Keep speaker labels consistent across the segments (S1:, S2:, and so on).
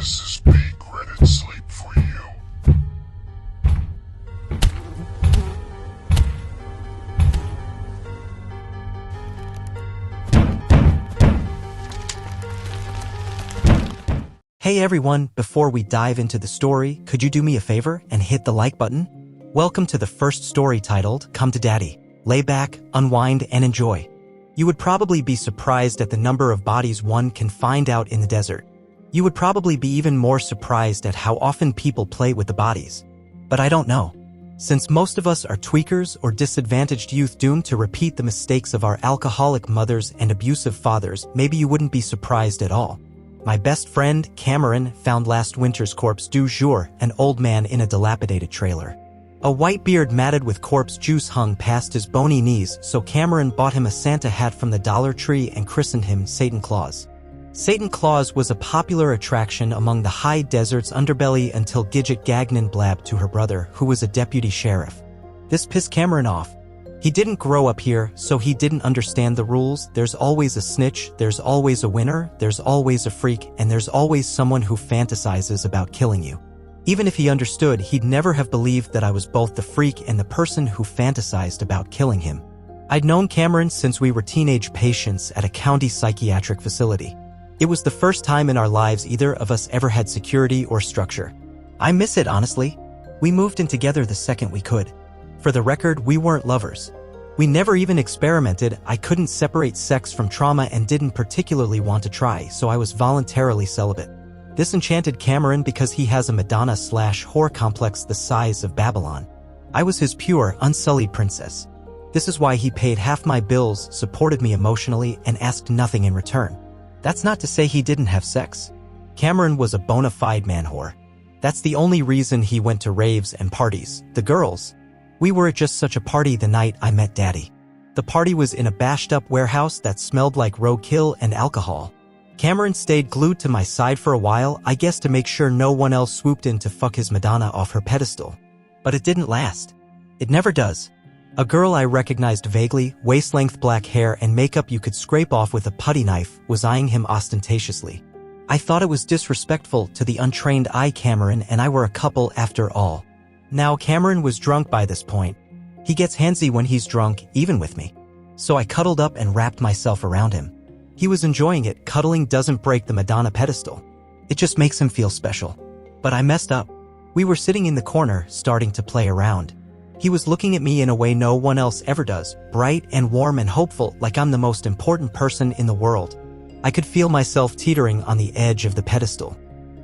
S1: This is big Reddit sleep for you.
S2: Hey everyone, before we dive into the story, could you do me a favor and hit the like button? Welcome to the first story titled, Come to Daddy. Lay back, unwind, and enjoy. You would probably be surprised at the number of bodies one can find out in the desert. You would probably be even more surprised at how often people play with the bodies. But I don't know. Since most of us are tweakers or disadvantaged youth doomed to repeat the mistakes of our alcoholic mothers and abusive fathers, maybe you wouldn't be surprised at all. My best friend, Cameron, found last winter's corpse du jour, an old man in a dilapidated trailer. A white beard matted with corpse juice hung past his bony knees, so Cameron bought him a Santa hat from the Dollar Tree and christened him Satan Claus. Satan Claus was a popular attraction among the high desert's underbelly until Gidget Gagnon blabbed to her brother, who was a deputy sheriff. This pissed Cameron off. He didn't grow up here, so he didn't understand the rules. There's always a snitch, there's always a winner, there's always a freak, and there's always someone who fantasizes about killing you. Even if he understood, he'd never have believed that I was both the freak and the person who fantasized about killing him. I'd known Cameron since we were teenage patients at a county psychiatric facility. It was the first time in our lives either of us ever had security or structure. I miss it, honestly. We moved in together the second we could. For the record, we weren't lovers. We never even experimented. I couldn't separate sex from trauma and didn't particularly want to try, so I was voluntarily celibate. This enchanted Cameron because he has a Madonna/whore complex the size of Babylon. I was his pure, unsullied princess. This is why he paid half my bills, supported me emotionally, and asked nothing in return. That's not to say he didn't have sex. Cameron was a bona fide man whore. That's the only reason he went to raves and parties. The girls. We were at just such a party the night I met Daddy. The party was in a bashed-up warehouse that smelled like roadkill and alcohol. Cameron stayed glued to my side for a while, I guess to make sure no one else swooped in to fuck his Madonna off her pedestal. But it didn't last. It never does. A girl I recognized vaguely, waist-length black hair and makeup you could scrape off with a putty knife, was eyeing him ostentatiously. I thought it was disrespectful to the untrained eye. Cameron and I were a couple after all. Now Cameron was drunk by this point. He gets handsy when he's drunk, even with me. So I cuddled up and wrapped myself around him. He was enjoying it. Cuddling doesn't break the Madonna pedestal. It just makes him feel special. But I messed up. We were sitting in the corner, starting to play around. He was looking at me in a way no one else ever does, bright and warm and hopeful, like I'm the most important person in the world. I could feel myself teetering on the edge of the pedestal.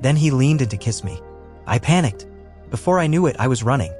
S2: Then he leaned in to kiss me. I panicked. Before I knew it, I was running.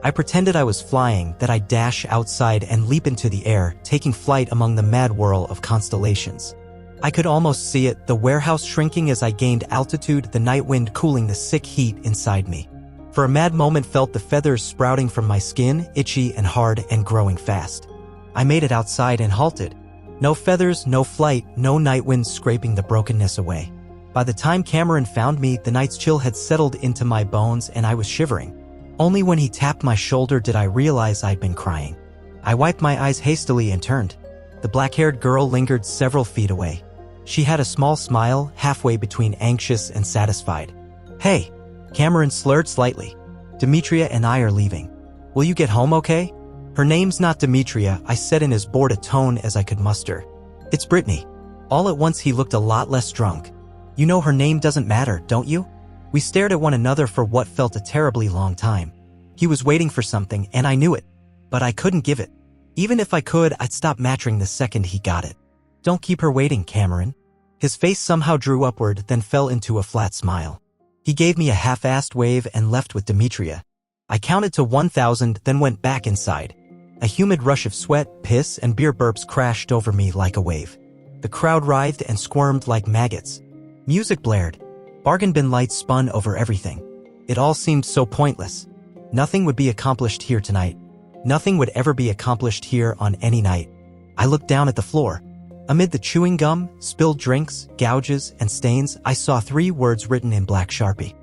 S2: I pretended I was flying, that I'd dash outside and leap into the air, taking flight among the mad whirl of constellations. I could almost see it, the warehouse shrinking as I gained altitude, the night wind cooling the sick heat inside me. For a mad moment felt the feathers sprouting from my skin, itchy and hard and growing fast. I made it outside and halted. No feathers, no flight, no night wind scraping the brokenness away. By the time Cameron found me, the night's chill had settled into my bones and I was shivering. Only when he tapped my shoulder did I realize I'd been crying. I wiped my eyes hastily and turned. The black-haired girl lingered several feet away. She had a small smile, halfway between anxious and satisfied. "Hey," Cameron slurred slightly. "Demetria and I are leaving. Will you get home okay?" "Her name's not Demetria," I said in as bored a tone as I could muster. "It's Brittany." All at once he looked a lot less drunk. "You know her name doesn't matter, don't you?" We stared at one another for what felt a terribly long time. He was waiting for something, and I knew it. But I couldn't give it. Even if I could, I'd stop matching the second he got it. "Don't keep her waiting, Cameron." His face somehow drew upward, then fell into a flat smile. He gave me a half-assed wave and left with Demetria. I counted to 1,000, then went back inside. A humid rush of sweat, piss, and beer burps crashed over me like a wave. The crowd writhed and squirmed like maggots. Music blared. Bargain bin lights spun over everything. It all seemed so pointless. Nothing would be accomplished here tonight. Nothing would ever be accomplished here on any night. I looked down at the floor. Amid the chewing gum, spilled drinks, gouges, and stains, I saw 3 words written in black Sharpie.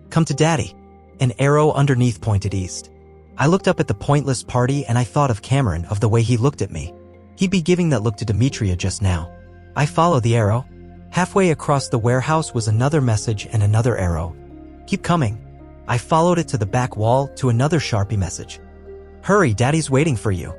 S2: "Come to Daddy." An arrow underneath pointed east. I looked up at the pointless party and I thought of Cameron, of the way he looked at me. He'd be giving that look to Demetria just now. I followed the arrow. Halfway across the warehouse was another message and another arrow. Keep coming. I followed it to the back wall to another Sharpie message. Hurry, Daddy's waiting for you.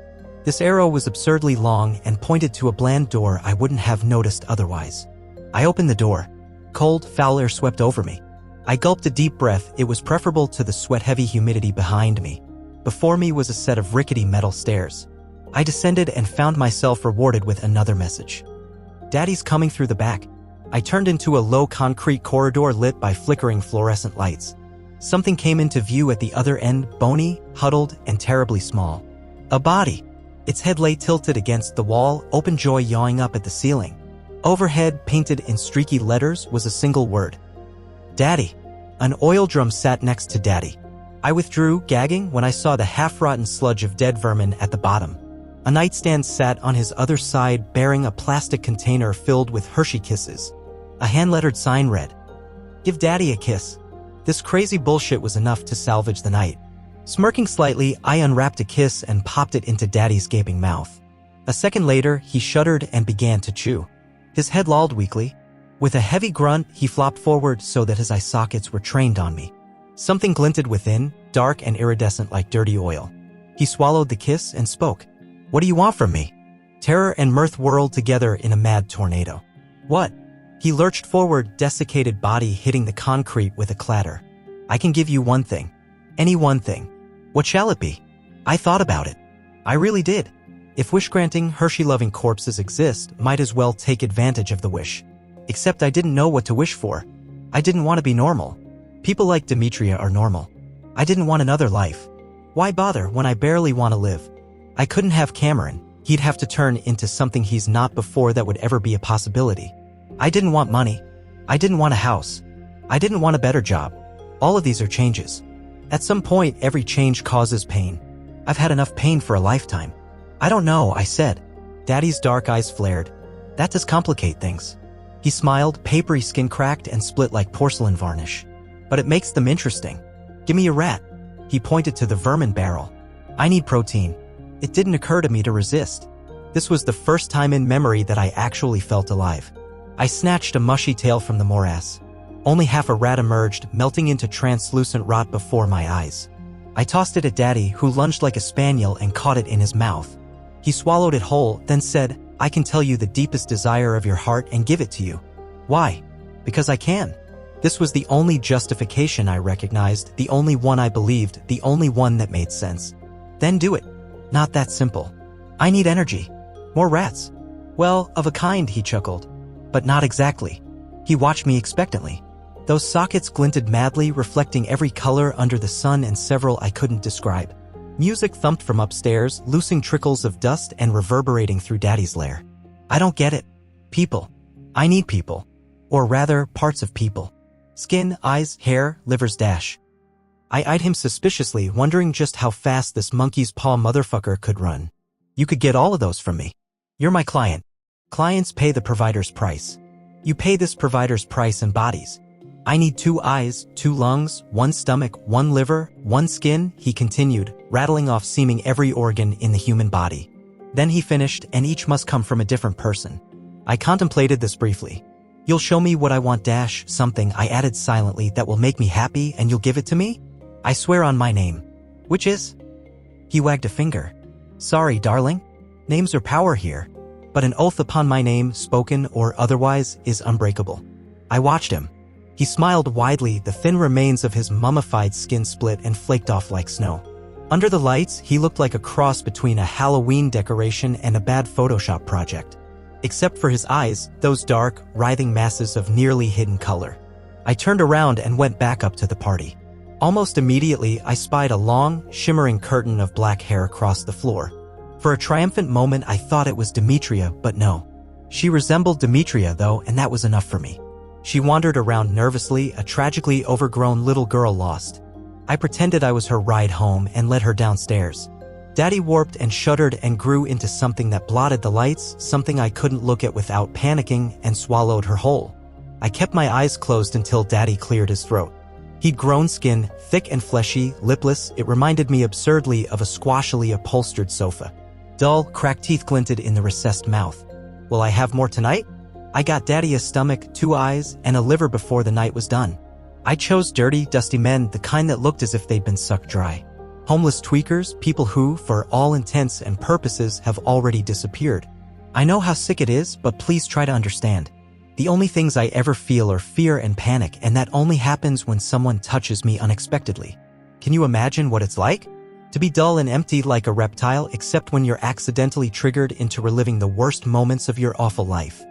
S2: This arrow was absurdly long and pointed to a bland door I wouldn't have noticed otherwise. I opened the door. Cold, foul air swept over me. I gulped a deep breath. It was preferable to the sweat-heavy humidity behind me. Before me was a set of rickety metal stairs. I descended and found myself rewarded with another message. Daddy's coming through the back. I turned into a low concrete corridor lit by flickering fluorescent lights. Something came into view at the other end, bony, huddled, and terribly small. A body. Its head lay tilted against the wall, open jaw yawing up at the ceiling. Overhead, painted in streaky letters, was a single word. Daddy. An oil drum sat next to Daddy. I withdrew, gagging, when I saw the half-rotten sludge of dead vermin at the bottom. A nightstand sat on his other side, bearing a plastic container filled with Hershey Kisses. A hand-lettered sign read, "Give Daddy a kiss." This crazy bullshit was enough to salvage the night. Smirking slightly, I unwrapped a kiss and popped it into Daddy's gaping mouth. A second later, he shuddered and began to chew. His head lolled weakly. With a heavy grunt, he flopped forward so that his eye sockets were trained on me. Something glinted within, dark and iridescent like dirty oil. He swallowed the kiss and spoke. "What do you want from me?" Terror and mirth whirled together in a mad tornado. "What?" He lurched forward, desiccated body hitting the concrete with a clatter. "I can give you one thing. Any one thing. What shall it be?" I thought about it. I really did. If wish-granting, Hershey-loving corpses exist, might as well take advantage of the wish. Except I didn't know what to wish for. I didn't want to be normal. People like Demetria are normal. I didn't want another life. Why bother when I barely want to live? I couldn't have Cameron. He'd have to turn into something he's not before that would ever be a possibility. I didn't want money. I didn't want a house. I didn't want a better job. All of these are changes. At some point, every change causes pain. I've had enough pain for a lifetime. I don't know, I said. Daddy's dark eyes flared. That does complicate things. He smiled, papery skin cracked and split like porcelain varnish. But it makes them interesting. Give me a rat. He pointed to the vermin barrel. I need protein. It didn't occur to me to resist. This was the first time in memory that I actually felt alive. I snatched a mushy tail from the morass. Only half a rat emerged, melting into translucent rot before my eyes. I tossed it at Daddy, who lunged like a spaniel and caught it in his mouth. He swallowed it whole, then said, "I can tell you the deepest desire of your heart and give it to you." Why? Because I can. This was the only justification I recognized, the only one I believed, the only one that made sense. Then do it. Not that simple. I need energy. More rats. Well, of a kind, he chuckled. But not exactly. He watched me expectantly. Those sockets glinted madly, reflecting every color under the sun and several I couldn't describe. Music thumped from upstairs, loosing trickles of dust and reverberating through Daddy's lair. I don't get it. People. I need people. Or rather, parts of people. Skin, eyes, hair, livers dash. I eyed him suspiciously, wondering just how fast this monkey's paw motherfucker could run. You could get all of those from me. You're my client. Clients pay the provider's price. You pay this provider's price in bodies. I need 2 eyes, 2 lungs, 1 stomach, 1 liver, 1 skin, he continued, rattling off seeming every organ in the human body. Then he finished, and each must come from a different person. I contemplated this briefly. You'll show me what I want dash something, I added silently, that will make me happy and you'll give it to me? I swear on my name. Which is? He wagged a finger. Sorry, darling. Names are power here. But an oath upon my name, spoken or otherwise, is unbreakable. I watched him. He smiled widely, the thin remains of his mummified skin split and flaked off like snow. Under the lights, he looked like a cross between a Halloween decoration and a bad Photoshop project. Except for his eyes, those dark, writhing masses of nearly hidden color. I turned around and went back up to the party. Almost immediately, I spied a long, shimmering curtain of black hair across the floor. For a triumphant moment, I thought it was Demetria, but no. She resembled Demetria, though, and that was enough for me. She wandered around nervously, a tragically overgrown little girl lost. I pretended I was her ride home and led her downstairs. Daddy warped and shuddered and grew into something that blotted the lights, something I couldn't look at without panicking, and swallowed her whole. I kept my eyes closed until Daddy cleared his throat. He'd grown skin, thick and fleshy, lipless. It reminded me absurdly of a squashily upholstered sofa. Dull, cracked teeth glinted in the recessed mouth. Will I have more tonight? I got Daddy a stomach, 2 eyes, and a liver before the night was done. I chose dirty, dusty men, the kind that looked as if they'd been sucked dry. Homeless tweakers, people who, for all intents and purposes, have already disappeared. I know how sick it is, but please try to understand. The only things I ever feel are fear and panic, and that only happens when someone touches me unexpectedly. Can you imagine what it's like? To be dull and empty like a reptile, except when you're accidentally triggered into reliving the worst moments of your awful life.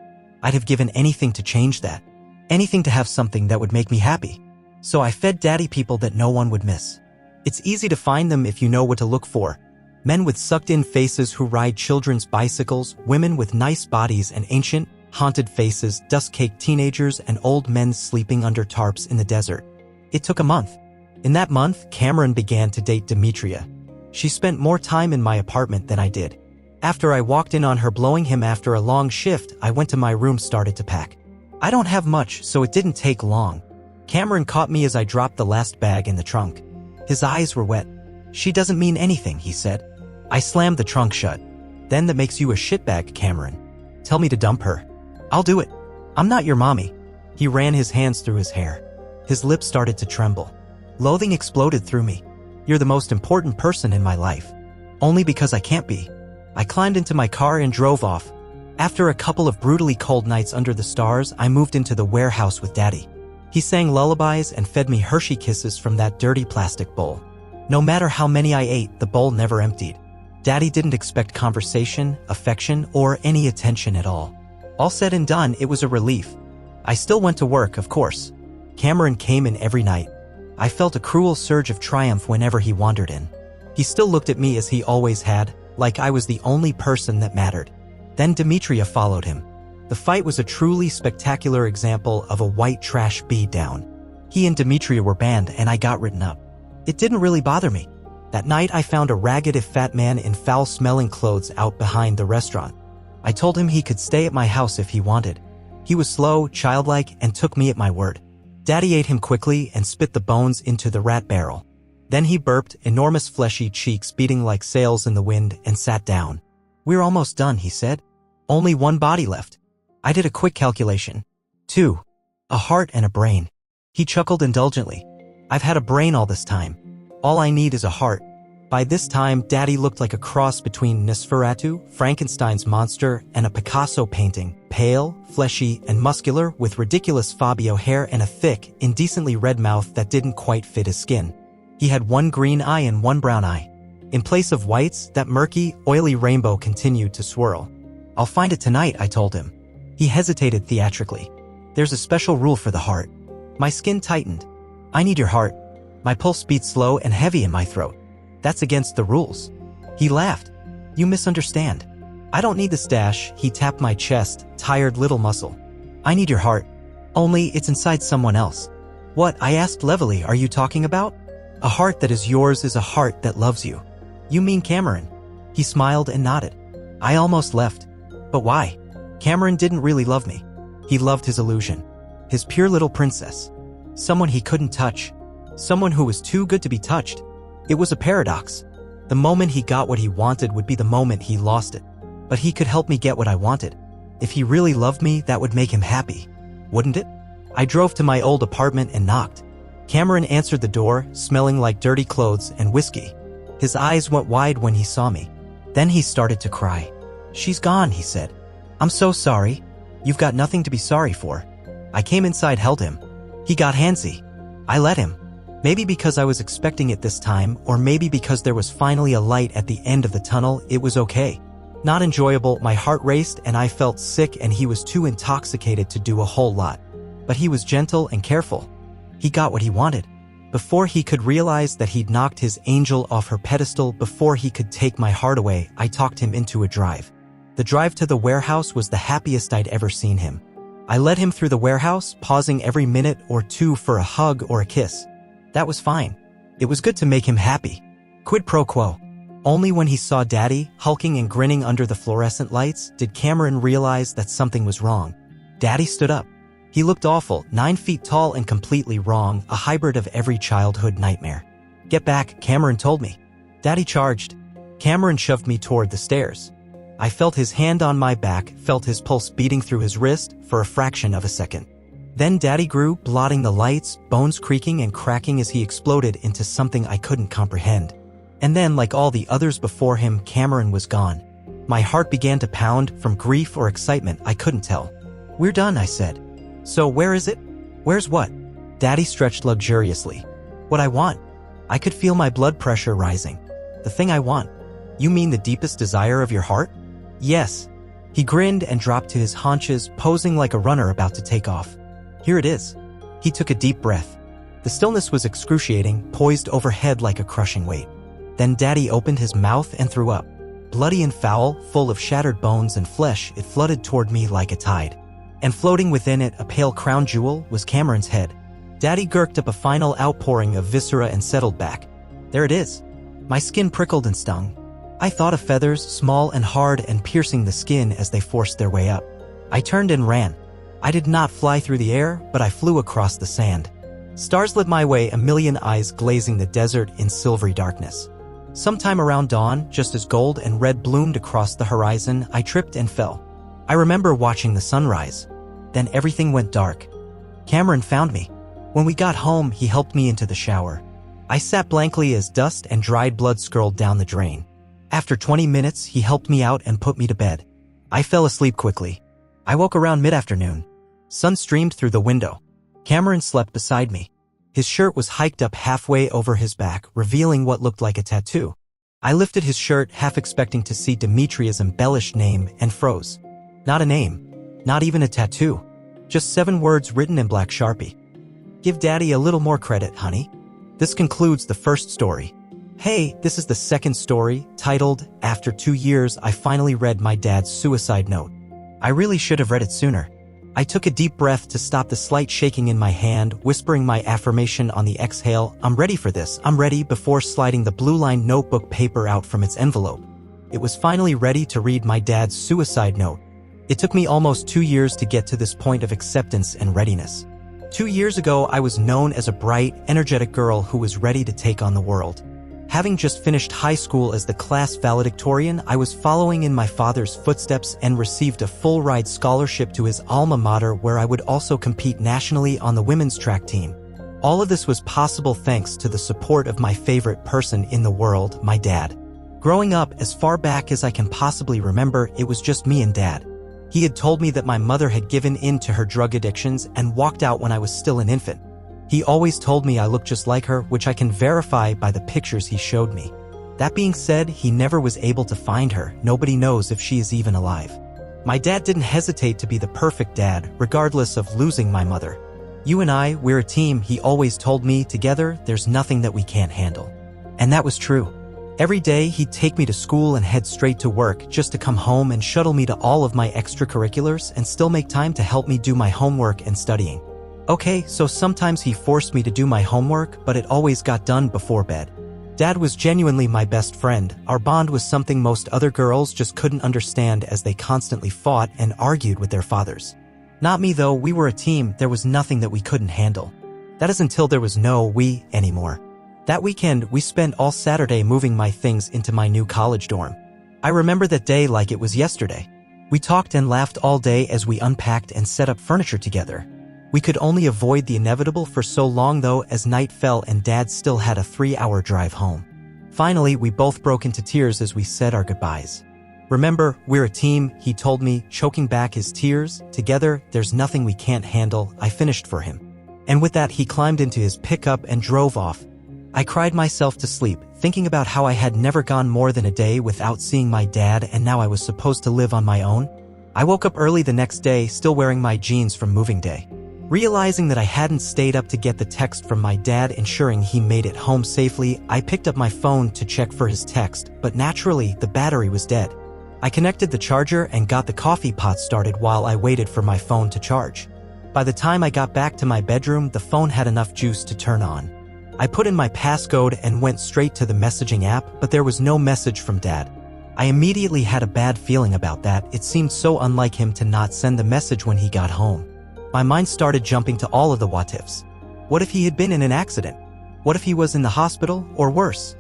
S2: I'd have given anything to change that. Anything to have something that would make me happy. So I fed Daddy people that no one would miss. It's easy to find them if you know what to look for. Men with sucked-in faces who ride children's bicycles, women with nice bodies and ancient, haunted faces, dust-caked teenagers, and old men sleeping under tarps in the desert. It took a month. In that month, Cameron began to date Demetria. She spent more time in my apartment than I did. After I walked in on her blowing him after a long shift, I went to my room, started to pack. I don't have much, so it didn't take long. Cameron caught me as I dropped the last bag in the trunk. His eyes were wet. "She doesn't mean anything," he said. I slammed the trunk shut. "Then that makes you a shitbag, Cameron. Tell me to dump her. I'll do it. I'm not your mommy." He ran his hands through his hair. His lips started to tremble. Loathing exploded through me. "You're the most important person in my life. Only because I can't be." I climbed into my car and drove off. After a couple of brutally cold nights under the stars, I moved into the warehouse with Daddy. He sang lullabies and fed me Hershey Kisses from that dirty plastic bowl. No matter how many I ate, the bowl never emptied. Daddy didn't expect conversation, affection, or any attention at all. All said and done, it was a relief. I still went to work, of course. Cameron came in every night. I felt a cruel surge of triumph whenever he wandered in. He still looked at me as he always had, like I was the only person that mattered. Then Demetria followed him. The fight was a truly spectacular example of a white trash beatdown. He and Demetria were banned, and I got written up. It didn't really bother me. That night I found a ragged if fat man in foul-smelling clothes out behind the restaurant. I told him he could stay at my house if he wanted. He was slow, childlike, and took me at my word. Daddy ate him quickly and spit the bones into the rat barrel. Then he burped, enormous fleshy cheeks beating like sails in the wind, and sat down. "We're almost done," he said. "Only one body left." I did a quick calculation. 2. A heart and a brain. He chuckled indulgently. "I've had a brain all this time. All I need is a heart." By this time, Daddy looked like a cross between Nosferatu, Frankenstein's monster, and a Picasso painting, pale, fleshy, and muscular, with ridiculous Fabio hair and a thick, indecently red mouth that didn't quite fit his skin. He had one green eye and one brown eye. In place of whites, that murky, oily rainbow continued to swirl. "I'll find it tonight," I told him. He hesitated theatrically. "There's a special rule for the heart." My skin tightened. "I need your heart." My pulse beat slow and heavy in my throat. "That's against the rules." He laughed. "You misunderstand. I don't need the stash," he tapped my chest, tired little muscle. "I need your heart. Only it's inside someone else." "What?" I asked levelly. "Are you talking about?" "A heart that is yours is a heart that loves you." "You mean Cameron?" He smiled and nodded. I almost left. "But why?" Cameron didn't really love me. He loved his illusion. His pure little princess. Someone he couldn't touch. Someone who was too good to be touched. It was a paradox. The moment he got what he wanted would be the moment he lost it. But he could help me get what I wanted. If he really loved me, that would make him happy. Wouldn't it? I drove to my old apartment and knocked. Cameron answered the door, smelling like dirty clothes and whiskey. His eyes went wide when he saw me. Then he started to cry. "She's gone," he said. "I'm so sorry." "You've got nothing to be sorry for." I came inside, held him. He got handsy. I let him. Maybe because I was expecting it this time, or maybe because there was finally a light at the end of the tunnel, it was okay. Not enjoyable, my heart raced and I felt sick, and he was too intoxicated to do a whole lot. But he was gentle and careful. He got what he wanted. Before he could realize that he'd knocked his angel off her pedestal, before he could take my heart away, I talked him into a drive. The drive to the warehouse was the happiest I'd ever seen him. I led him through the warehouse, pausing every minute or two for a hug or a kiss. That was fine. It was good to make him happy. Quid pro quo. Only when he saw Daddy, hulking and grinning under the fluorescent lights, did Cameron realize that something was wrong. Daddy stood up. He looked awful, 9 feet tall and completely wrong, a hybrid of every childhood nightmare. "Get back," Cameron told me. Daddy charged. Cameron shoved me toward the stairs. I felt his hand on my back, felt his pulse beating through his wrist for a fraction of a second. Then Daddy grew, blotting the lights, bones creaking and cracking as he exploded into something I couldn't comprehend. And then, like all the others before him, Cameron was gone. My heart began to pound, from grief or excitement, I couldn't tell. "We're done," I said. "So where is it?" "Where's what?" Daddy stretched luxuriously. "What I want." I could feel my blood pressure rising. "The thing I want? You mean the deepest desire of your heart?" "Yes." He grinned and dropped to his haunches, posing like a runner about to take off. "Here it is." He took a deep breath. The stillness was excruciating, poised overhead like a crushing weight. Then Daddy opened his mouth and threw up. Bloody and foul, full of shattered bones and flesh, it flooded toward me like a tide. And floating within it, a pale crown jewel, was Cameron's head. Daddy gurked up a final outpouring of viscera and settled back. There it is. My skin prickled and stung. I thought of feathers, small and hard and piercing the skin as they forced their way up. I turned and ran. I did not fly through the air, but I flew across the sand. Stars lit my way, a million eyes glazing the desert in silvery darkness. Sometime around dawn, just as gold and red bloomed across the horizon, I tripped and fell. I remember watching the sunrise. Then everything went dark. Cameron found me. When we got home, he helped me into the shower. I sat blankly as dust and dried blood scurled down the drain. After 20 minutes, he helped me out and put me to bed. I fell asleep quickly. I woke around mid-afternoon. Sun streamed through the window. Cameron slept beside me. His shirt was hiked up halfway over his back, revealing what looked like a tattoo. I lifted his shirt, half expecting to see Demetria's embellished name, and froze. Not a name. Not even a tattoo. Just 7 words written in black Sharpie. Give Daddy a little more credit, honey. This concludes the first story. Hey, this is the second story, titled, After 2 Years I Finally Read My Dad's Suicide Note. I really should have read it sooner. I took a deep breath to stop the slight shaking in my hand, whispering my affirmation on the exhale, "I'm ready for this, I'm ready," before sliding the blue-lined notebook paper out from its envelope. It was finally ready to read my dad's suicide note. It took me almost 2 years to get to this point of acceptance and readiness. 2 years ago, I was known as a bright, energetic girl who was ready to take on the world. Having just finished high school as the class valedictorian, I was following in my father's footsteps and received a full-ride scholarship to his alma mater, where I would also compete nationally on the women's track team. All of this was possible thanks to the support of my favorite person in the world, my dad. Growing up, as far back as I can possibly remember, it was just me and Dad. He had told me that my mother had given in to her drug addictions and walked out when I was still an infant. He always told me I looked just like her, which I can verify by the pictures he showed me. That being said, he never was able to find her. Nobody knows if she is even alive. My dad didn't hesitate to be the perfect dad, regardless of losing my mother. "You and I, we're a team," he always told me. "Together, there's nothing that we can't handle." And that was true. Every day, he'd take me to school and head straight to work, just to come home and shuttle me to all of my extracurriculars and still make time to help me do my homework and studying. Okay, so sometimes he forced me to do my homework, but it always got done before bed. Dad was genuinely my best friend. Our bond was something most other girls just couldn't understand, as they constantly fought and argued with their fathers. Not me though, we were a team. There was nothing that we couldn't handle. That is until there was no we anymore. That weekend, we spent all Saturday moving my things into my new college dorm. I remember that day like it was yesterday. We talked and laughed all day as we unpacked and set up furniture together. We could only avoid the inevitable for so long though, as night fell and Dad still had a 3-hour drive home. Finally, we both broke into tears as we said our goodbyes. "Remember, we're a team," he told me, choking back his tears. "Together, there's nothing we can't handle," I finished for him. And with that, he climbed into his pickup and drove off. I cried myself to sleep, thinking about how I had never gone more than a day without seeing my dad, and now I was supposed to live on my own. I woke up early the next day, still wearing my jeans from moving day. Realizing that I hadn't stayed up to get the text from my dad ensuring he made it home safely, I picked up my phone to check for his text, but naturally, the battery was dead. I connected the charger and got the coffee pot started while I waited for my phone to charge. By the time I got back to my bedroom, the phone had enough juice to turn on. I put in my passcode and went straight to the messaging app, but there was no message from Dad. I immediately had a bad feeling about that. It seemed so unlike him to not send the message when he got home. My mind started jumping to all of the what ifs. What if he had been in an accident? What if he was in the hospital, or worse?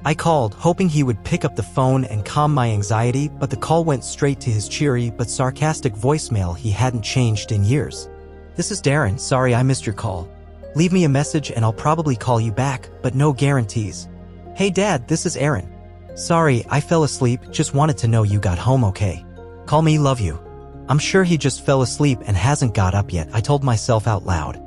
S2: I called, hoping he would pick up the phone and calm my anxiety, but the call went straight to his cheery but sarcastic voicemail he hadn't changed in years. "This is Darren, sorry I missed your call. Leave me a message and I'll probably call you back, but no guarantees. Hey Dad, this is Aaron. Sorry, I fell asleep, just wanted to know you got home okay. Call me, love you." I'm sure he just fell asleep and hasn't got up yet, I told myself out loud.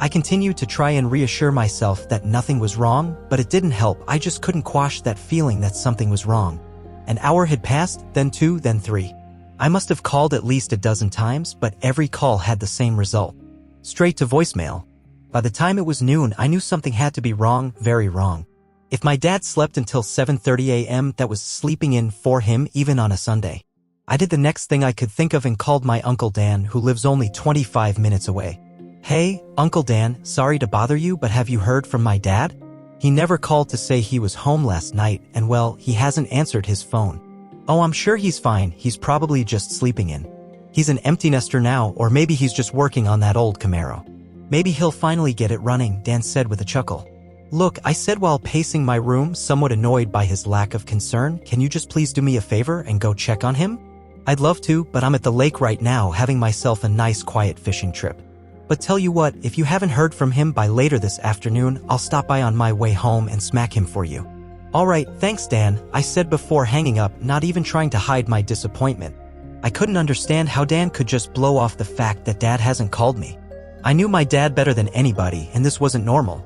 S2: I continued to try and reassure myself that nothing was wrong, but it didn't help. I just couldn't quash that feeling that something was wrong. An hour had passed, then 2, then 3. I must have called at least a dozen times, but every call had the same result. Straight to voicemail. By the time it was noon, I knew something had to be wrong, very wrong. If my dad slept until 7:30 a.m., that was sleeping in for him even on a Sunday. I did the next thing I could think of and called my Uncle Dan, who lives only 25 minutes away. "Hey, Uncle Dan, sorry to bother you, but have you heard from my dad? He never called to say he was home last night, and well, he hasn't answered his phone." "Oh, I'm sure he's fine, he's probably just sleeping in. He's an empty nester now, or maybe he's just working on that old Camaro. Maybe he'll finally get it running," Dan said with a chuckle. "Look," I said while pacing my room, somewhat annoyed by his lack of concern, "can you just please do me a favor and go check on him? I'd love to, but I'm at the lake right now having myself a nice quiet fishing trip. But tell you what, if you haven't heard from him by later this afternoon, I'll stop by on my way home and smack him for you." "All right, thanks Dan," I said before hanging up, not even trying to hide my disappointment. I couldn't understand how Dan could just blow off the fact that Dad hasn't called me. I knew my dad better than anybody, and this wasn't normal.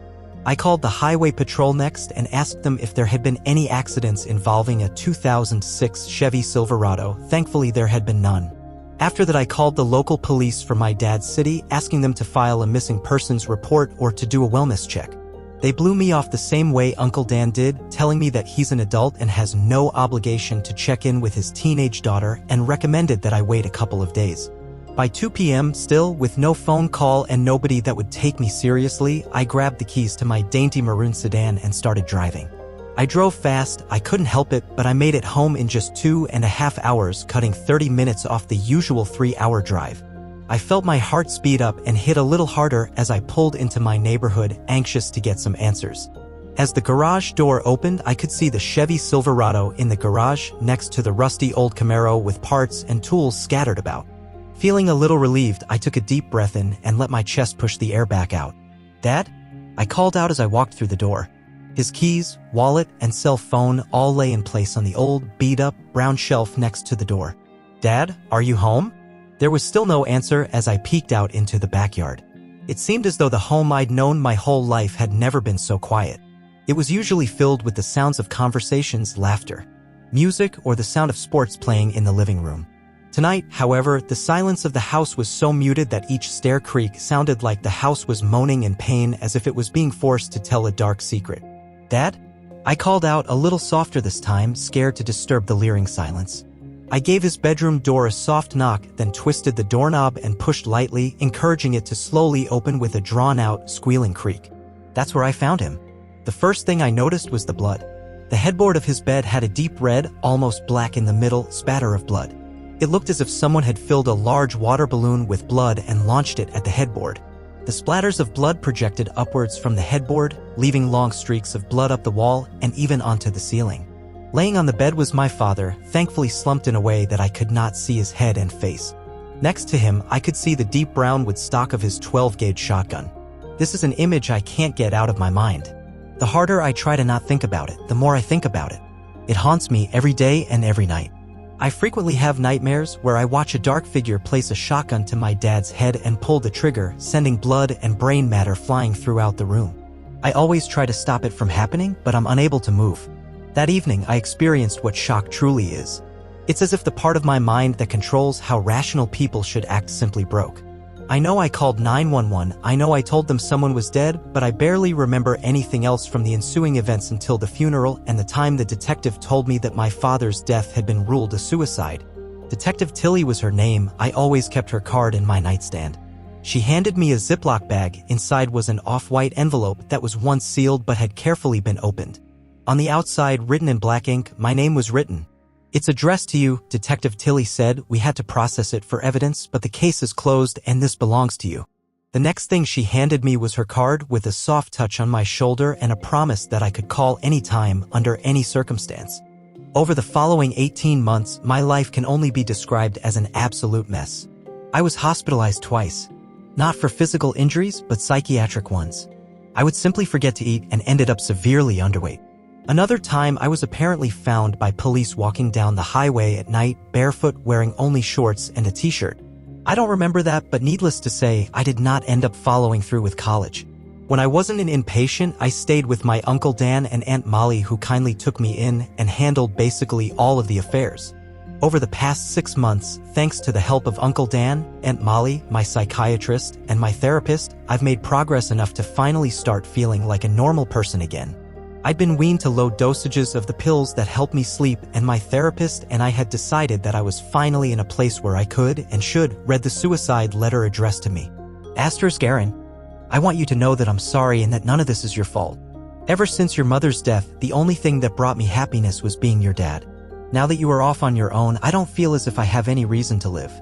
S2: I called the highway patrol next and asked them if there had been any accidents involving a 2006 Chevy Silverado. Thankfully, there had been none. After that, I called the local police for my dad's city, asking them to file a missing persons report or to do a wellness check. They blew me off the same way Uncle Dan did, telling me that he's an adult and has no obligation to check in with his teenage daughter, and recommended that I wait a couple of days. By 2 p.m., still, with no phone call and nobody that would take me seriously, I grabbed the keys to my dainty maroon sedan and started driving. I drove fast, I couldn't help it, but I made it home in just 2.5 hours, cutting 30 minutes off the usual 3-hour drive. I felt my heart speed up and hit a little harder as I pulled into my neighborhood, anxious to get some answers. As the garage door opened, I could see the Chevy Silverado in the garage next to the rusty old Camaro with parts and tools scattered about. Feeling a little relieved, I took a deep breath in and let my chest push the air back out. "Dad?" I called out as I walked through the door. His keys, wallet, and cell phone all lay in place on the old, beat-up, brown shelf next to the door. "Dad, are you home?" There was still no answer as I peeked out into the backyard. It seemed as though the home I'd known my whole life had never been so quiet. It was usually filled with the sounds of conversations, laughter, music, or the sound of sports playing in the living room. Tonight, however, the silence of the house was so muted that each stair creak sounded like the house was moaning in pain, as if it was being forced to tell a dark secret. "Dad?" I called out, a little softer this time, scared to disturb the leering silence. I gave his bedroom door a soft knock, then twisted the doorknob and pushed lightly, encouraging it to slowly open with a drawn-out, squealing creak. That's where I found him. The first thing I noticed was the blood. The headboard of his bed had a deep red, almost black in the middle, spatter of blood. It looked as if someone had filled a large water balloon with blood and launched it at the headboard. The splatters of blood projected upwards from the headboard, leaving long streaks of blood up the wall and even onto the ceiling. Laying on the bed was my father, thankfully slumped in a way that I could not see his head and face. Next to him, I could see the deep brown wood stock of his 12-gauge shotgun. This is an image I can't get out of my mind. The harder I try to not think about it, the more I think about it. It haunts me every day and every night. I frequently have nightmares where I watch a dark figure place a shotgun to my dad's head and pull the trigger, sending blood and brain matter flying throughout the room. I always try to stop it from happening, but I'm unable to move. That evening, I experienced what shock truly is. It's as if the part of my mind that controls how rational people should act simply broke. I know I called 911, I know I told them someone was dead, but I barely remember anything else from the ensuing events until the funeral and the time the detective told me that my father's death had been ruled a suicide. Detective Tilly was her name. I always kept her card in my nightstand. She handed me a Ziploc bag. Inside was an off-white envelope that was once sealed but had carefully been opened. On the outside, written in black ink, my name was written. "It's addressed to you," Detective Tilly said. "We had to process it for evidence, but the case is closed and this belongs to you." The next thing she handed me was her card with a soft touch on my shoulder and a promise that I could call anytime under any circumstance. Over the following 18 months, my life can only be described as an absolute mess. I was hospitalized twice. Not for physical injuries, but psychiatric ones. I would simply forget to eat and ended up severely underweight. Another time, I was apparently found by police walking down the highway at night, barefoot, wearing only shorts and a t-shirt. I don't remember that, but needless to say, I did not end up following through with college. When I wasn't an inpatient, I stayed with my Uncle Dan and Aunt Molly, who kindly took me in and handled basically all of the affairs. Over the past 6 months, thanks to the help of Uncle Dan, Aunt Molly, my psychiatrist, and my therapist, I've made progress enough to finally start feeling like a normal person again. I'd been weaned to low dosages of the pills that help me sleep, and my therapist and I had decided that I was finally in a place where I could and should read the suicide letter addressed to me. Aaron, I want you to know that I'm sorry and that none of this is your fault. Ever since your mother's death, the only thing that brought me happiness was being your dad. Now that you are off on your own, I don't feel as if I have any reason to live.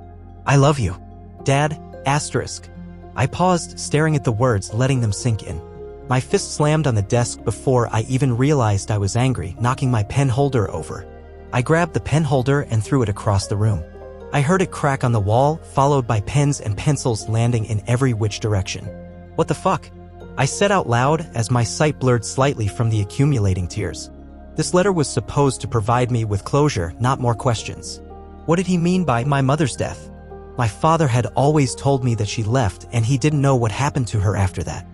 S2: I love you. Dad, asterisk. I paused, staring at the words, letting them sink in. My fist slammed on the desk before I even realized I was angry, knocking my pen holder over. I grabbed the pen holder and threw it across the room. I heard it crack on the wall, followed by pens and pencils landing in every which direction. What the fuck? I said out loud as my sight blurred slightly from the accumulating tears. This letter was supposed to provide me with closure, not more questions. What did he mean by my mother's death? My father had always told me that she left and he didn't know what happened to her after that.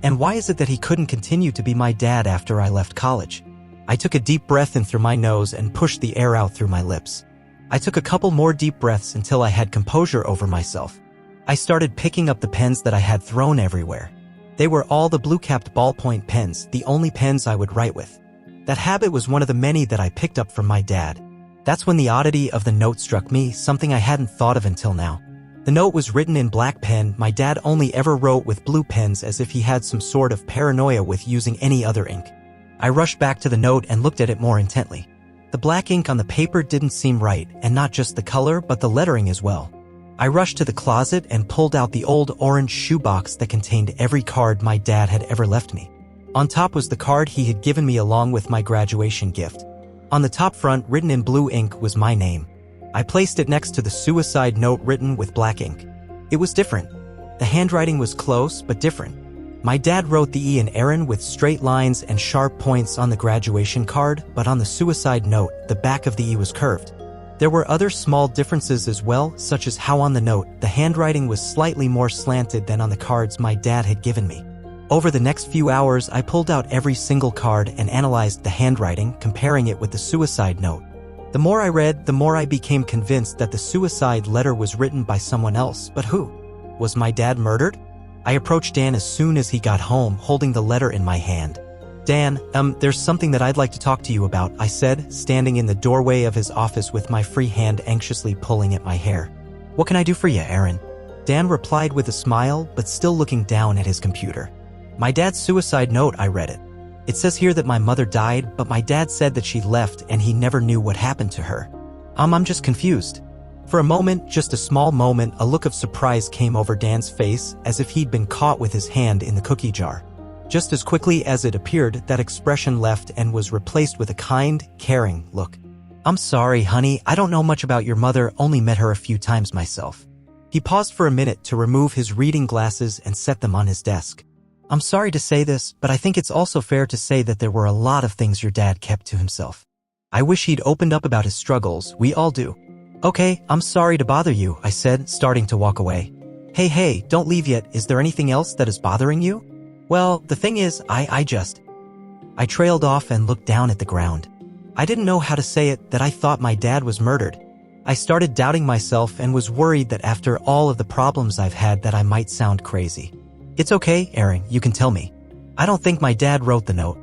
S2: And why is it that he couldn't continue to be my dad after I left college? I took a deep breath in through my nose and pushed the air out through my lips. I took a couple more deep breaths until I had composure over myself. I started picking up the pens that I had thrown everywhere. They were all the blue-capped ballpoint pens, the only pens I would write with. That habit was one of the many that I picked up from my dad. That's when the oddity of the note struck me, something I hadn't thought of until now. The note was written in black pen. My dad only ever wrote with blue pens, as if he had some sort of paranoia with using any other ink. I rushed back to the note and looked at it more intently. The black ink on the paper didn't seem right, and not just the color, but the lettering as well. I rushed to the closet and pulled out the old orange shoebox that contained every card my dad had ever left me. On top was the card he had given me along with my graduation gift. On the top front, written in blue ink, was my name. I placed it next to the suicide note written with black ink. It was different. The handwriting was close, but different. My dad wrote the E in Aaron with straight lines and sharp points on the graduation card, but on the suicide note, the back of the E was curved. There were other small differences as well, such as how on the note, the handwriting was slightly more slanted than on the cards my dad had given me. Over the next few hours, I pulled out every single card and analyzed the handwriting, comparing it with the suicide note. The more I read, the more I became convinced that the suicide letter was written by someone else, but who? Was my dad murdered? I approached Dan as soon as he got home, holding the letter in my hand. Dan, there's something that I'd like to talk to you about, I said, standing in the doorway of his office with my free hand anxiously pulling at my hair. What can I do for you, Aaron? Dan replied with a smile, but still looking down at his computer. My dad's suicide note, I read it. It says here that my mother died, but my dad said that she left and he never knew what happened to her. I'm just confused. For a moment, just a small moment, a look of surprise came over Dan's face, as if he'd been caught with his hand in the cookie jar. Just as quickly as it appeared, that expression left and was replaced with a kind, caring look. I'm sorry, honey, I don't know much about your mother, only met her a few times myself. He paused for a minute to remove his reading glasses and set them on his desk. I'm sorry to say this, but I think it's also fair to say that there were a lot of things your dad kept to himself. I wish he'd opened up about his struggles, we all do. Okay, I'm sorry to bother you, I said, starting to walk away. Hey, don't leave yet, is there anything else that is bothering you? Well, the thing is, I trailed off and looked down at the ground. I didn't know how to say it, that I thought my dad was murdered. I started doubting myself and was worried that after all of the problems I've had that I might sound crazy. It's okay, Aaron, you can tell me. I don't think my dad wrote the note.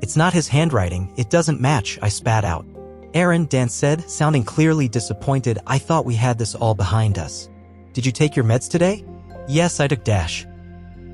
S2: It's not his handwriting, it doesn't match, I spat out. Aaron, Dan said, sounding clearly disappointed, I thought we had this all behind us. Did you take your meds today? Yes, I took Dash.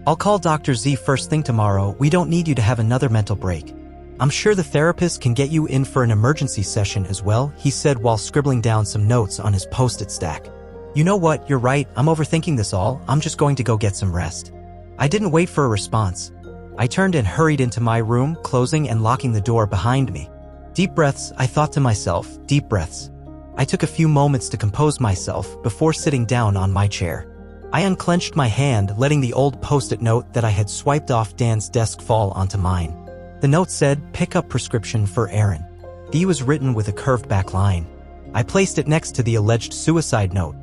S2: I'll call Dr. Z first thing tomorrow, we don't need you to have another mental break. I'm sure the therapist can get you in for an emergency session as well, he said while scribbling down some notes on his post-it stack. You know what, you're right, I'm overthinking this all, I'm just going to go get some rest. I didn't wait for a response. I turned and hurried into my room, closing and locking the door behind me. Deep breaths, I thought to myself, deep breaths. I took a few moments to compose myself before sitting down on my chair. I unclenched my hand, letting the old post-it note that I had swiped off Dan's desk fall onto mine. The note said, "Pick up prescription for Aaron." The E was written with a curved back line. I placed it next to the alleged suicide note.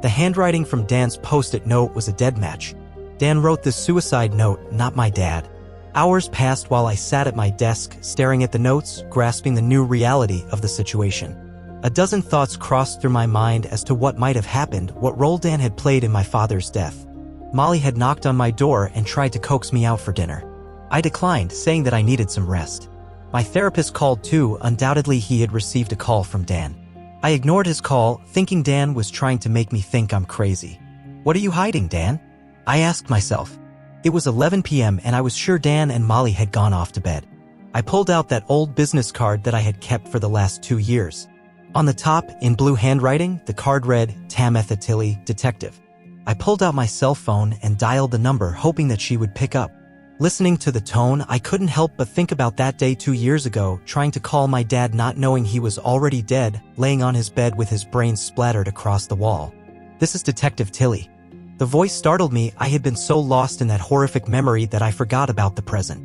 S2: The handwriting from Dan's post-it note was a dead match. Dan wrote this suicide note, not my dad. Hours passed while I sat at my desk, staring at the notes, grasping the new reality of the situation. A dozen thoughts crossed through my mind as to what might have happened, what role Dan had played in my father's death. Molly had knocked on my door and tried to coax me out for dinner. I declined, saying that I needed some rest. My therapist called too, undoubtedly he had received a call from Dan. I ignored his call, thinking Dan was trying to make me think I'm crazy. "What are you hiding, Dan?" I asked myself. It was 11 p.m. and I was sure Dan and Molly had gone off to bed. I pulled out that old business card that I had kept for the last 2 years. On the top, in blue handwriting, the card read, "Tamitha Tilly, Detective." I pulled out my cell phone and dialed the number, hoping that she would pick up. Listening to the tone, I couldn't help but think about that day 2 years ago, trying to call my dad not knowing he was already dead, laying on his bed with his brains splattered across the wall. "This is Detective Tilly." The voice startled me. I had been so lost in that horrific memory that I forgot about the present.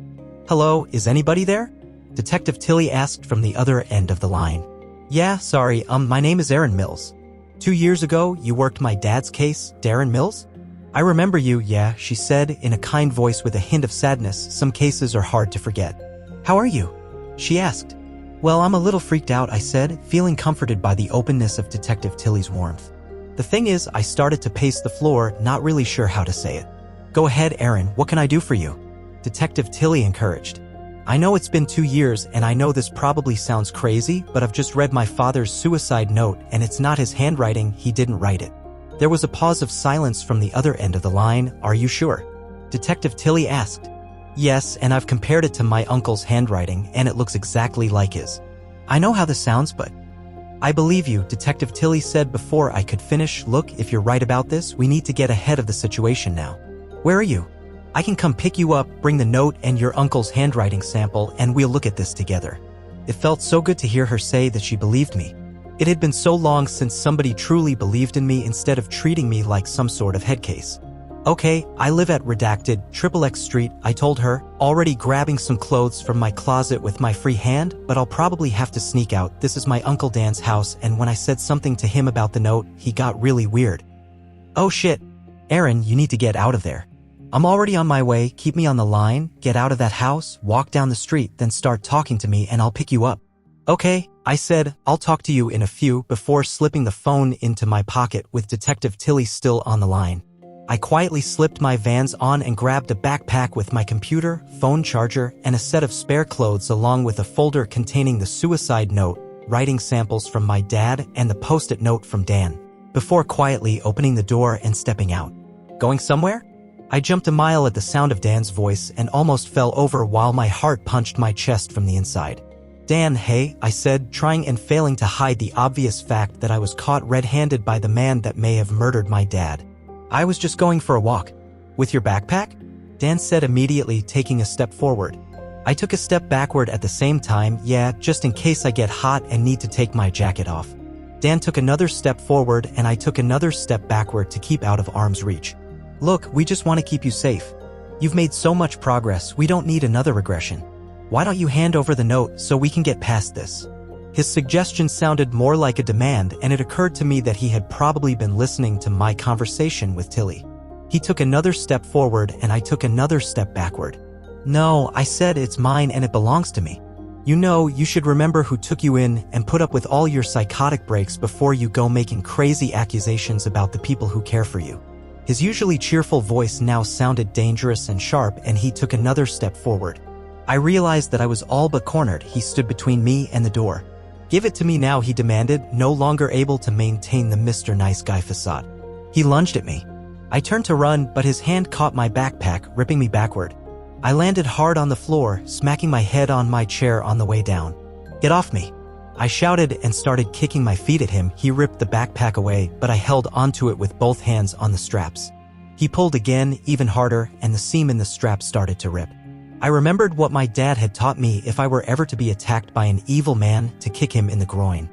S2: "Hello, is anybody there?" Detective Tilly asked from the other end of the line. "Yeah, sorry, my name is Aaron Mills. 2 years ago, you worked my dad's case, Darren Mills?" "I remember you, yeah," she said in a kind voice with a hint of sadness. "Some cases are hard to forget." "How are you?" she asked. "Well, I'm a little freaked out," I said, feeling comforted by the openness of Detective Tilly's warmth. "The thing is, I started to pace the floor, not really sure how to say it." "Go ahead, Aaron, what can I do for you?" Detective Tilly encouraged. "I know it's been 2 years and I know this probably sounds crazy, but I've just read my father's suicide note and it's not his handwriting, he didn't write it." There was a pause of silence from the other end of the line. "Are you sure?" Detective Tilly asked. "Yes, and I've compared it to my uncle's handwriting and it looks exactly like his." "I know how this sounds, but..." "I believe you," Detective Tilly said before I could finish. "Look, if you're right about this, we need to get ahead of the situation now." "Where are you?" "I can come pick you up, bring the note and your uncle's handwriting sample, and we'll look at this together." It felt so good to hear her say that she believed me. It had been so long since somebody truly believed in me instead of treating me like some sort of head case. "Okay, I live at redacted XXX Street," I told her, already grabbing some clothes from my closet with my free hand, "but I'll probably have to sneak out. This is my Uncle Dan's house, and when I said something to him about the note, he got really weird." "Oh shit. Aaron, you need to get out of there." "I'm already on my way, keep me on the line, get out of that house, walk down the street, then start talking to me and I'll pick you up." "Okay," I said, "I'll talk to you in a few," before slipping the phone into my pocket with Detective Tilly still on the line. I quietly slipped my Vans on and grabbed a backpack with my computer, phone charger, and a set of spare clothes along with a folder containing the suicide note, writing samples from my dad, and the post-it note from Dan, before quietly opening the door and stepping out. "Going somewhere?" I jumped a mile at the sound of Dan's voice and almost fell over while my heart punched my chest from the inside. "Dan, hey," I said, trying and failing to hide the obvious fact that I was caught red-handed by the man that may have murdered my dad. "I was just going for a walk." "With your backpack?" Dan said immediately, taking a step forward. I took a step backward at the same time, "Yeah, just in case I get hot and need to take my jacket off." Dan took another step forward and I took another step backward to keep out of arm's reach. "Look, we just want to keep you safe. You've made so much progress, we don't need another regression. Why don't you hand over the note so we can get past this?" His suggestion sounded more like a demand, and it occurred to me that he had probably been listening to my conversation with Tilly. He took another step forward and I took another step backward. "No," I said, "it's mine and it belongs to me. You know, you should remember who took you in and put up with all your psychotic breaks before you go making crazy accusations about the people who care for you." His usually cheerful voice now sounded dangerous and sharp, and he took another step forward. I realized that I was all but cornered. He stood between me and the door. "Give it to me now," he demanded, no longer able to maintain the Mr. Nice Guy facade. He lunged at me. I turned to run, but his hand caught my backpack, ripping me backward. I landed hard on the floor, smacking my head on my chair on the way down. "Get off me." I shouted and started kicking my feet at him. He ripped the backpack away, but I held onto it with both hands on the straps. He pulled again, even harder, and the seam in the strap started to rip. I remembered what my dad had taught me: if I were ever to be attacked by an evil man, to kick him in the groin.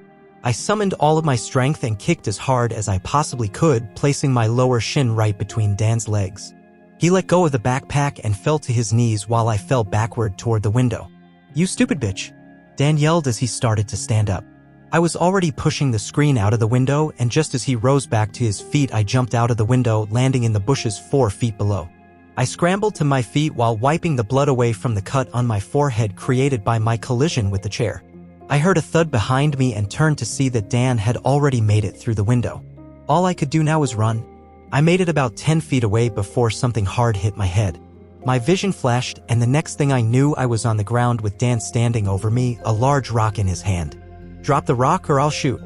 S2: I summoned all of my strength and kicked as hard as I possibly could, placing my lower shin right between Dan's legs. He let go of the backpack and fell to his knees while I fell backward toward the window. "You stupid bitch," Dan yelled as he started to stand up. I was already pushing the screen out of the window, and just as he rose back to his feet, I jumped out of the window, landing in the bushes 4 feet below. I scrambled to my feet while wiping the blood away from the cut on my forehead created by my collision with the chair. I heard a thud behind me and turned to see that Dan had already made it through the window. All I could do now was run. I made it about 10 feet away before something hard hit my head. My vision flashed, and the next thing I knew, I was on the ground with Dan standing over me, a large rock in his hand. "Drop the rock or I'll shoot."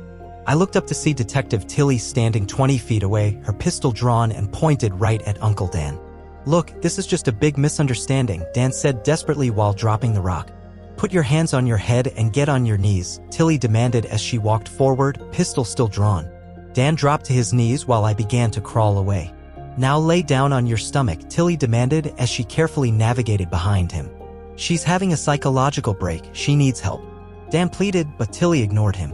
S2: I looked up to see Detective Tilly standing 20 feet away, her pistol drawn and pointed right at Uncle Dan. "Look, this is just a big misunderstanding," Dan said desperately while dropping the rock. "Put your hands on your head and get on your knees," Tilly demanded as she walked forward, pistol still drawn. Dan dropped to his knees while I began to crawl away. "Now lay down on your stomach," Tilly demanded as she carefully navigated behind him. "She's having a psychological break. She needs help," Dan pleaded, but Tilly ignored him.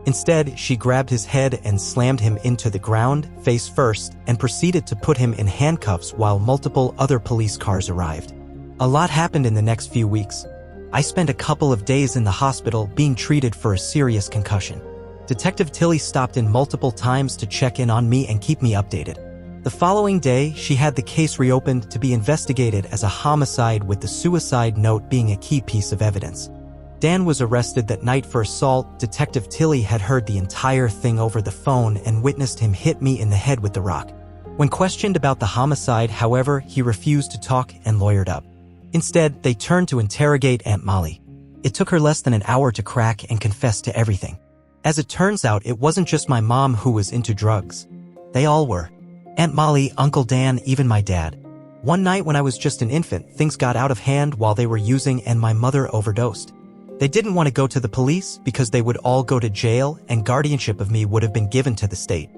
S2: Instead, she grabbed his head and slammed him into the ground, face first, and proceeded to put him in handcuffs while multiple other police cars arrived. A lot happened in the next few weeks. I spent a couple of days in the hospital being treated for a serious concussion. Detective Tilly stopped in multiple times to check in on me and keep me updated. The following day, she had the case reopened to be investigated as a homicide, with the suicide note being a key piece of evidence. Dan was arrested that night for assault. Detective Tilly had heard the entire thing over the phone and witnessed him hit me in the head with the rock. When questioned about the homicide, however, he refused to talk and lawyered up. Instead, they turned to interrogate Aunt Molly. It took her less than an hour to crack and confess to everything. As it turns out, it wasn't just my mom who was into drugs. They all were. Aunt Molly, Uncle Dan, even my dad. One night when I was just an infant, things got out of hand while they were using and my mother overdosed. They didn't want to go to the police because they would all go to jail and guardianship of me would have been given to the state.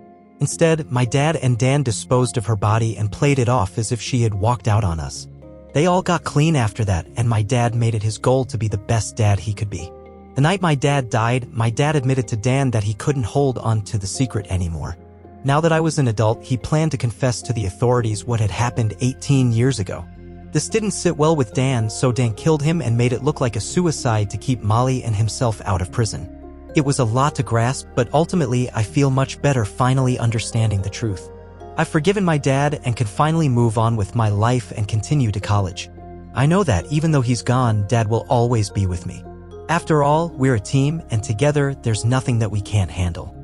S2: Instead, my dad and Dan disposed of her body and played it off as if she had walked out on us. They all got clean after that, and my dad made it his goal to be the best dad he could be. The night my dad died, my dad admitted to Dan that he couldn't hold on to the secret anymore. Now that I was an adult, he planned to confess to the authorities what had happened 18 years ago. This didn't sit well with Dan, so Dan killed him and made it look like a suicide to keep Molly and himself out of prison. It was a lot to grasp, but ultimately I feel much better finally understanding the truth. I've forgiven my dad and can finally move on with my life and continue to college. I know that even though he's gone, Dad will always be with me. After all, we're a team, and together there's nothing that we can't handle.